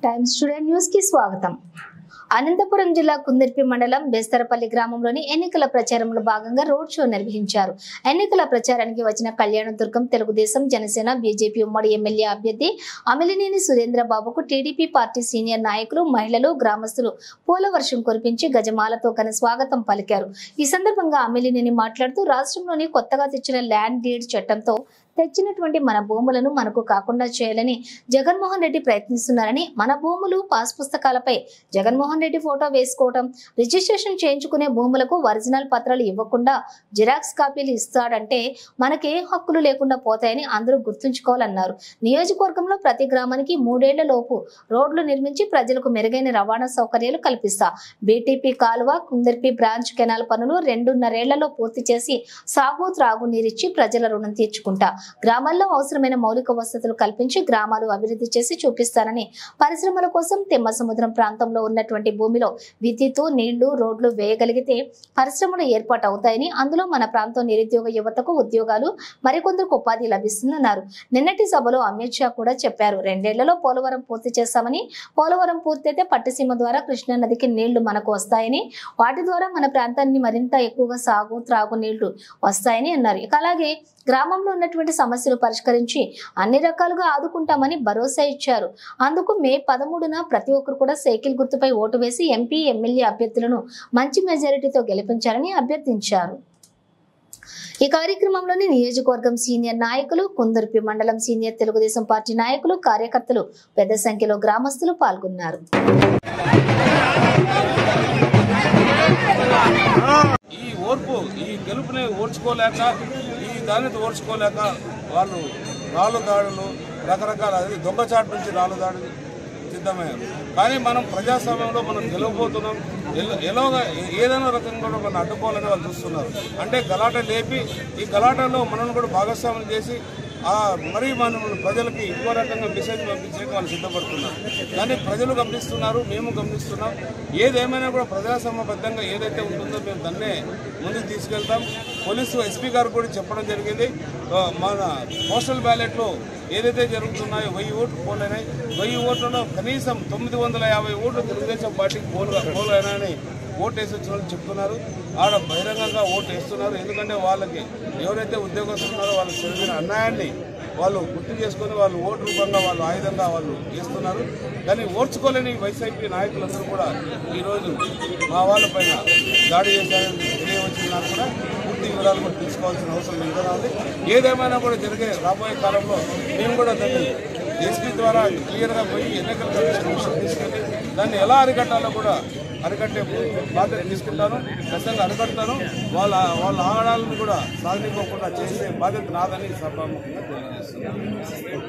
Times today news కి స్వాగతం। అనంతపురం జిల్లా కుందర్పి మండలం బెస్తరపల్లి గ్రామంలోని ఎన్నికల ప్రచారంలో భాగంగా రోడ్ షో నిర్వహించారు। ఎన్నికల ప్రచారానికి వచ్చిన కళ్యాణదుర్గం తెలుగుదేశం జనసేన బీజేపీ ఉమ్మడి ఎమ్మెల్యే అభ్యర్థి అమిలినేని సురేంద్రబాబుకు టీడీపీ పార్టీ సీనియర్ నాయకులు మహిళలు గ్రామస్తులు పూల వర్షం కురిపించి గజమాలతో ఘన స్వాగతం పలికారు। ఈ సందర్భంగా అమిలినేని మాట్లాడుతూ రాష్ట్రంలోని కొత్తగా తెచ్చిన ల్యాండ్ డీడ్ చట్టంతో తెచ్చినటువంటి మన భూములను మనకు కాకుండా చేయాలని జగన్మోహన్ రెడ్డి ప్రయత్నిస్తున్నారని, మన భూములు పాస్ పుస్తకాలపై జగన్మోహన్ రెడ్డి ఫోటో వేసుకోవడం, రిజిస్ట్రేషన్ చేయించుకునే భూములకు ఒరిజినల్ పత్రాలు ఇవ్వకుండా జిరాక్స్ కాపీలు ఇస్తాడంటే మనకే హక్కులు లేకుండా పోతాయని అందరూ గుర్తుంచుకోవాలన్నారు। నియోజకవర్గంలో ప్రతి గ్రామానికి 3 ఏళ్ల లోపు రోడ్లు నిర్మించి ప్రజలకు మెరుగైన రవాణా సౌకర్యాలు కల్పిస్తా, బీటీపీ కాలువ కుందర్పి బ్రాంచ్ కెనాల్ పనులు 2.5 ఏళ్లలో పూర్తి చేసి సాగు త్రాగునీరిచ్చి ప్రజల రుణం తీర్చుకుంటా, గ్రామాల్లో అవసరమైన మౌలిక వసతులు కల్పించి గ్రామాలు అభివృద్ధి చేసి చూపిస్తారని, పరిశ్రమల కోసం తెమ్మ సముద్రం ప్రాంతంలో ఉన్నటువంటి భూమిలో విద్యుత్, నీళ్లు, రోడ్లు వేయగలిగితే పరిశ్రమలు ఏర్పాటు అవుతాయని, అందులో మన ప్రాంతం నిరుద్యోగ యువతకు ఉద్యోగాలు, మరికొందరికి ఉపాధి లభిస్తుందన్నారు। నిన్నటి సభలో అమిత్ షా కూడా చెప్పారు, 2 ఏళ్లలో పోలవరం పూర్తి చేస్తామని, పోలవరం పూర్తయితే పట్టిసీమ ద్వారా కృష్ణా నదికి నీళ్లు మనకు వస్తాయని, వాటి ద్వారా మన ప్రాంతాన్ని మరింత ఎక్కువగా సాగు త్రాగు నీళ్లు వస్తాయని అన్నారు। ఇక అలాగే గ్రామంలో ఉన్నటువంటి సమస్యలు పరిష్కరించి అన్ని రకాలుగా ఆదుకుంటామని భరోసా ఇచ్చారు। అందుకు మే 13న ప్రతి ఒక్కరు కూడా సైకిల్ గుర్తుపై ఓటు వేసి ఎంపీ ఎమ్మెల్యే అభ్యర్థులను మంచి మెజారిటీతో గెలిపించాలని అభ్యర్థించారు। ఈ కార్యక్రమంలోని నియోజకవర్గం సీనియర్ నాయకులు, కుందర్పి మండలం సీనియర్ తెలుగుదేశం పార్టీ నాయకులు, కార్యకర్తలు పెద్ద సంఖ్యలో గ్రామస్తులు పాల్గొన్నారు। ఈ గెలుపుని ఓర్చుకోలేక, ఈ దాన్ని ఓర్చుకోలేక వాళ్ళు రాళ్ళు దాడులు రకరకాల దొంగచాటు నుంచి రాళ్ళు దాడులు సిద్ధమయ్యారు। కానీ మనం ప్రజాస్వామ్యంలో మనం గెలవబోతున్నాం, ఎలాగా ఏదైనా రకంగా మనం అడ్డుకోవాలని వాళ్ళు చూస్తున్నారు। అంటే గలాట లేపి ఈ గలాటలో మనం కూడా భాగస్వామ్యం చేసి మరీ మనం ప్రజలకి ఇంకో రకంగా మెసేజ్ పంపించేకి వాళ్ళు సిద్ధపడుతున్నారు। కానీ ప్రజలు గమనిస్తున్నారు, మేము గమనిస్తున్నాం। ఏదేమైనా కూడా ప్రజాస్వామ్యబద్ధంగా ఏదైతే ఉంటుందో మేము దాన్నే ముందుకు తీసుకెళ్తాం। పోలీసు ఎస్పీ గారు కూడా చెప్పడం జరిగింది, మన పోస్టల్ బ్యాలెట్లో ఏదైతే జరుగుతున్నాయో 1000 ఓట్లు పోలైనాయి, 1000 ఓట్లలో కనీసం 950 ఓట్లు తెలుగుదేశం పార్టీకి పోలైనాయని ఓటు వేసి వచ్చిన వాళ్ళు చెప్తున్నారు। ఆడ బహిరంగంగా ఓటు వేస్తున్నారు। ఎందుకంటే వాళ్ళకి ఎవరైతే ఉద్యోగస్తులు ఉన్నారో వాళ్ళకి జరిగిన అన్యాయాన్ని వాళ్ళు గుర్తు చేసుకొని వాళ్ళు ఓటు రూపంగా వాళ్ళు ఆయుధంగా వాళ్ళు వేస్తున్నారు। కానీ ఓర్చుకోలేని వైసీపీ నాయకులందరూ కూడా ఈరోజు మా వాళ్ళపైన దాడి చేశారని తెలియవచ్చిన నాకు కూడా పూర్తి వివరాలు కూడా తీసుకోవాల్సిన అవసరం ఎంతైనా ఉంది। ఏదేమైనా కూడా జరిగే రాబోయే కాలంలో మేము కూడా దాన్ని ఎస్పీ ద్వారా క్లియర్గా పోయి ఎన్నికల కమిషన్ తీసుకెళ్ళి దాన్ని ఎలా అరికట్టాలో కూడా అరికట్టే బాధ్యత తీసుకుంటాను, ఖచ్చితంగా అరికడతాను। వాళ్ళ ఆగడాలను కూడా సాగనివ్వకుండా చేసే బాధ్యత నాదని సభాముఖంగా తెలియజేస్తున్నాను।